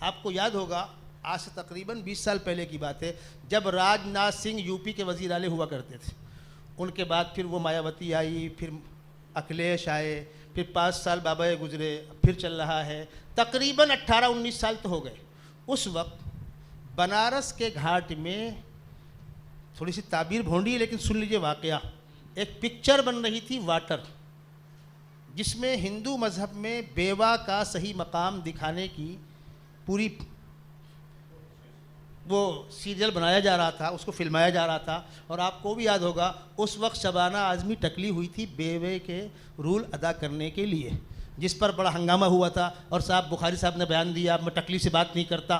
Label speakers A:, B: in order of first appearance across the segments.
A: آپ کو یاد ہوگا آج سے تقریباً 20 سال پہلے کی بات ہے، جب راج ناتھ سنگھ یو پی کے وزیر اعلیٰ ہوا کرتے تھے، ان کے بعد پھر وہ مایاوتی آئی، پھر اکھلیش آئے، پھر 5 سال بابا گزرے، پھر چل رہا ہے، تقریباً 18-19 سال تو ہو گئے۔ اس وقت بنارس کے گھاٹ میں تھوڑی سی تعبیر بھونڈی ہے لیکن سن لیجئے واقعہ، ایک پکچر بن رہی تھی واٹر، جس میں ہندو مذہب میں بیوہ کا صحیح مقام دکھانے کی پوری وہ سیریل بنایا جا رہا تھا، اس کو فلمایا جا رہا تھا۔ اور آپ کو بھی یاد ہوگا اس وقت شبانہ اعظمی ٹکلی ہوئی تھی بیوے کے رول ادا کرنے کے لیے، جس پر بڑا ہنگامہ ہوا تھا، اور صاحب بخاری صاحب نے بیان دیا میں ٹکلی سے بات نہیں کرتا۔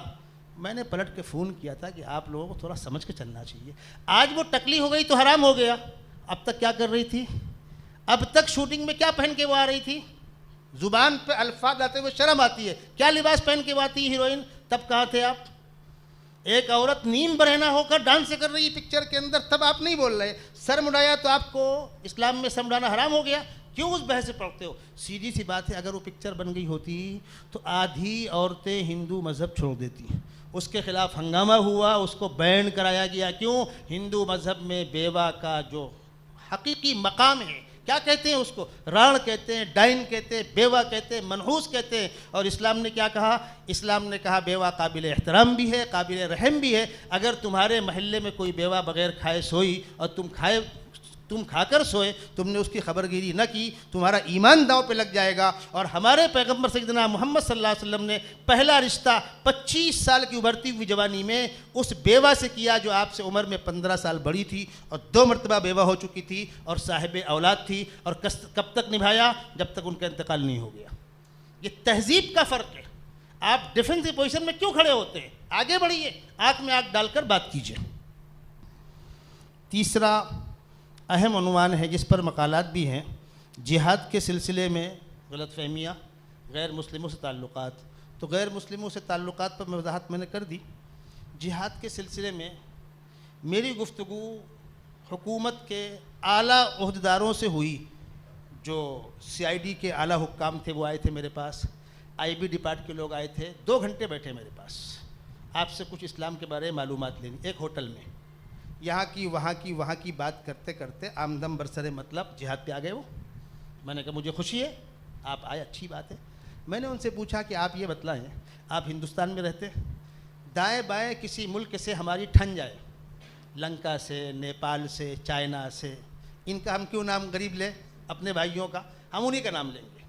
A: میں نے پلٹ کے فون کیا تھا کہ آپ لوگوں کو تھوڑا سمجھ کے چلنا چاہیے، آج وہ ٹکلی ہو گئی تو حرام ہو گیا، اب تک کیا کر رہی تھی؟ اب تک شوٹنگ میں کیا پہن کے وہ آ رہی تھی؟ زبان پہ الفاظ آتے ہوئے شرم آتی ہے، کیا لباس پہن کے وہ آتی ہے ہیروئن؟ تب کہاں تھے آپ؟ ایک عورت نیم برہنہ ہو کر ڈانس کر رہی ہے پکچر کے اندر، تب آپ نہیں بول رہے۔ سر مڈایا تو آپ کو اسلام میں سر مڈانا حرام ہو گیا، کیوں اس بحث سے پڑھتے ہو؟ سیدھی سی بات ہے، اگر وہ پکچر بن گئی ہوتی تو آدھی عورتیں ہندو مذہب چھوڑ دیتی، اس کے خلاف ہنگامہ ہوا، اس کو بین کرایا گیا۔ کیوں؟ ہندو مذہب میں بیوہ کا جو حقیقی مقام ہے، کیا کہتے ہیں اس کو؟ راڑ کہتے ہیں، ڈائن کہتے ہیں، بیوہ کہتے ہیں، منحوس کہتے ہیں۔ اور اسلام نے کیا کہا؟ اسلام نے کہا بیوہ قابل احترام بھی ہے، قابل رحم بھی ہے۔ اگر تمہارے محلے میں کوئی بیوہ بغیر کھائے سوئی اور تم کھا کر سوئے، تم نے اس کی خبر گیری نہ کی، تمہارا ایمان داؤ پہ لگ جائے گا۔ اور ہمارے پیغمبر سیدنا محمد صلی اللہ علیہ وسلم نے پہلا رشتہ 25 سال کی ابھرتی ہوئی جوانی میں اس بیوہ سے کیا جو آپ سے عمر میں 15 سال بڑی تھی، اور 2 مرتبہ بیوہ ہو چکی تھی اور صاحب اولاد تھی، اور کب تک نبھایا؟ جب تک ان کا انتقال نہیں ہو گیا۔ یہ تہذیب کا فرق ہے۔ آپ ڈیفنس کی پوزیشن میں کیوں کھڑے ہوتے ہیں؟ آگے بڑھیے، آنکھ میں آنکھ ڈال کر بات کیجیے۔ تیسرا اہم عنوان ہے جس پر مقالات بھی ہیں، جہاد کے سلسلے میں غلط فہمیاں، غیر مسلموں سے تعلقات۔ تو غیر مسلموں سے تعلقات پر وضاحت میں نے کر دی۔ جہاد کے سلسلے میں میری گفتگو حکومت کے اعلیٰ عہدیداروں سے ہوئی، جو CID کے اعلیٰ حکام تھے وہ آئے تھے میرے پاس، IB ڈپارٹ کے لوگ آئے تھے، 2 گھنٹے بیٹھے میرے پاس، آپ سے کچھ اسلام کے بارے میں معلومات لینی، ایک ہوٹل میں، یہاں کی وہاں کی بات کرتے کرتے آمدم برسر مطلب جہاد پہ آ گئے وہ۔ میں نے کہا مجھے خوشی ہے آپ آئے، اچھی بات ہے۔ میں نے ان سے پوچھا کہ آپ یہ بتلائیں، آپ ہندوستان میں رہتے، دائیں بائیں کسی ملک سے ہماری ٹھن جائے، لنکا سے، نیپال سے، چائنا سے، ان کا ہم کیوں نام غریب لیں؟ اپنے بھائیوں کا ہم انہی کا نام لیں گے۔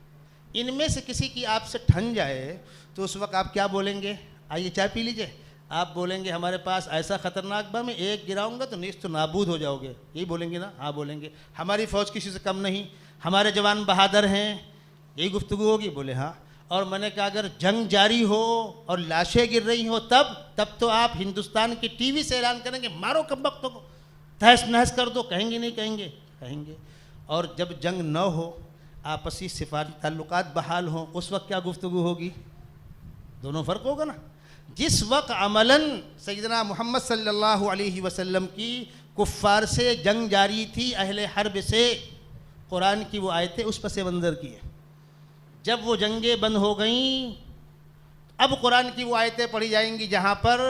A: ان میں سے کسی کی آپ سے ٹھن جائے تو اس وقت آپ کیا بولیں گے؟ آئیے چائے پی لیجئے۔ آپ بولیں گے ہمارے پاس ایسا خطرناک بم ہے، ایک گراؤں گا تو نیست و نابود ہو جاؤ گے، یہی بولیں گے نا؟ ہاں بولیں گے۔ ہماری فوج کسی سے کم نہیں، ہمارے جوان بہادر ہیں، یہی گفتگو ہوگی؟ بولے ہاں۔ اور میں نے کہا اگر جنگ جاری ہو اور لاشیں گر رہی ہوں تب تو آپ ہندوستان کی ٹی وی سے اعلان کریں گے مارو کمبختوں کو، تہس نہس کر دو، کہیں گے نہیں کہیں گے؟ کہیں گے۔ اور جب جنگ نہ ہو، آپسی سفارتی تعلقات بحال ہوں، اس وقت کیا گفتگو ہوگی؟ دونوں فرق ہوگا نا۔ جس وقت عملاً سیدنا محمد صلی اللہ علیہ وسلم کی کفار سے جنگ جاری تھی، اہل حرب سے، قرآن کی وہ آیتیں اس پس منظر کی ہیں۔ جب وہ جنگیں بند ہو گئیں، اب قرآن کی وہ آیتیں پڑھی جائیں گی جہاں پر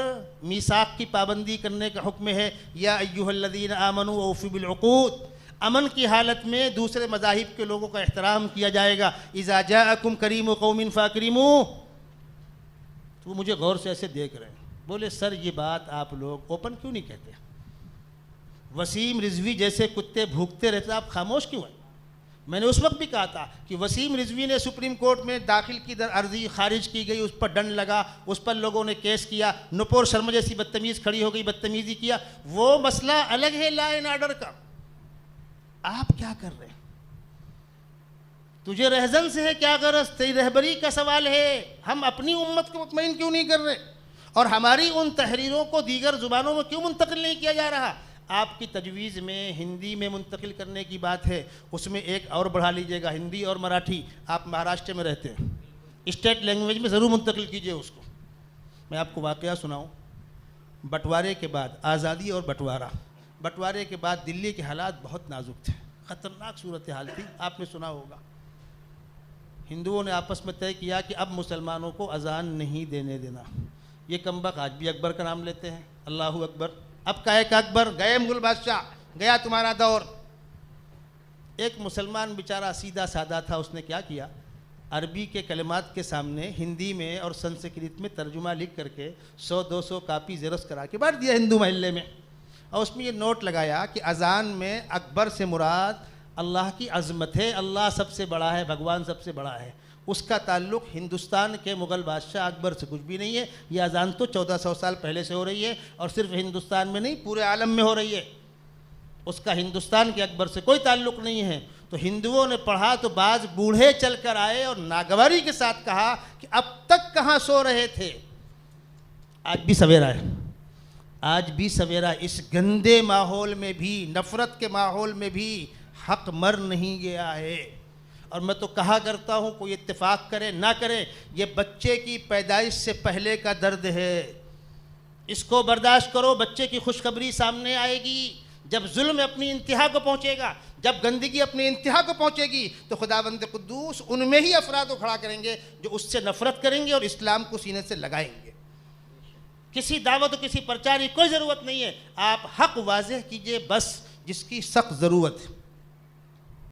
A: میثاق کی پابندی کرنے کا حکم ہے، یا ایھا الذین آمنوا اوفوا بالعقود۔ امن کی حالت میں دوسرے مذاہب کے لوگوں کا احترام کیا جائے گا۔ اذا جاءکم کریم قوم فاکرموہ۔ تو وہ مجھے غور سے ایسے دیکھ رہے ہیں، بولے سر یہ بات آپ لوگ اوپن کیوں نہیں کہتے؟ وسیم رضوی جیسے کتے بھوکتے رہتے آپ خاموش کیوں ہیں؟ میں نے اس وقت بھی کہا تھا کہ وسیم رضوی نے سپریم کورٹ میں داخل کی عرضی خارج کی گئی، اس پر ڈنڈ لگا، اس پر لوگوں نے کیس کیا، نپور شرما جیسی بدتمیز کھڑی ہو گئی، بدتمیزی کیا، وہ مسئلہ الگ ہے لا اینڈ آرڈر کا۔ آپ کیا کر رہے ہیں؟ تجھے رہزن سے ہے کیا غرض؟ تیری رہبری کا سوال ہے۔ ہم اپنی امت کو مطمئن کیوں نہیں کر رہے؟ اور ہماری ان تحریروں کو دیگر زبانوں میں کیوں منتقل نہیں کیا جا رہا؟ آپ کی تجویز میں ہندی میں منتقل کرنے کی بات ہے، اس میں ایک اور بڑھا لیجئے گا، ہندی اور مراٹھی۔ آپ مہاراشٹر میں رہتے ہیں، اسٹیٹ لینگویج میں ضرور منتقل کیجئے اس کو۔ میں آپ کو واقعہ سناؤں، بٹوارے کے بعد آزادی اور بٹوارے کے بعد دلی کے حالات بہت نازک تھے، خطرناک صورتحال تھی، آپ نے سنا ہوگا۔ ہندوؤں نے آپس میں طے کیا کہ اب مسلمانوں کو اذان نہیں دینے دینا۔ یہ کمبخت آج بھی اکبر کا نام لیتے ہیں، اللہ اکبر۔ اب کا ایک اکبر گئے مغل بادشاہ، گیا تمہارا دور۔ ایک مسلمان بیچارہ سیدھا سادہ تھا، اس نے کیا کیا، عربی کے کلمات کے سامنے ہندی میں اور سنسکرت میں ترجمہ لکھ کر کے 100-200 کاپی زیروکس کرا کے بانٹ دیا ہندو محلے میں، اور اس میں یہ نوٹ لگایا کہ اذان میں اکبر سے مراد اللہ کی عظمت ہے، اللہ سب سے بڑا ہے، بھگوان سب سے بڑا ہے، اس کا تعلق ہندوستان کے مغل بادشاہ اکبر سے کچھ بھی نہیں ہے۔ یہ اذان تو 1400 سال پہلے سے ہو رہی ہے، اور صرف ہندوستان میں نہیں پورے عالم میں ہو رہی ہے، اس کا ہندوستان کے اکبر سے کوئی تعلق نہیں ہے۔ تو ہندوؤں نے پڑھا تو بعض بوڑھے چل کر آئے اور ناگواری کے ساتھ کہا کہ اب تک کہاں سو رہے تھے، آج بھی سویرا ہے، آج بھی سویرا۔ اس گندے ماحول میں بھی، نفرت کے ماحول میں بھی حق مر نہیں گیا ہے۔ اور میں تو کہا کرتا ہوں، کوئی اتفاق کرے نہ کرے، یہ بچے کی پیدائش سے پہلے کا درد ہے، اس کو برداشت کرو، بچے کی خوشخبری سامنے آئے گی جب ظلم اپنی انتہا کو پہنچے گا، جب گندگی اپنی انتہا کو پہنچے گی تو خداوند قدوس ان میں ہی افراد کو کھڑا کریں گے جو اس سے نفرت کریں گے اور اسلام کو سینے سے لگائیں گے۔ کسی دعوت و کسی پرچار کی کوئی ضرورت نہیں ہے، آپ حق واضح کیجئے بس، جس کی سخت ضرورت ہے۔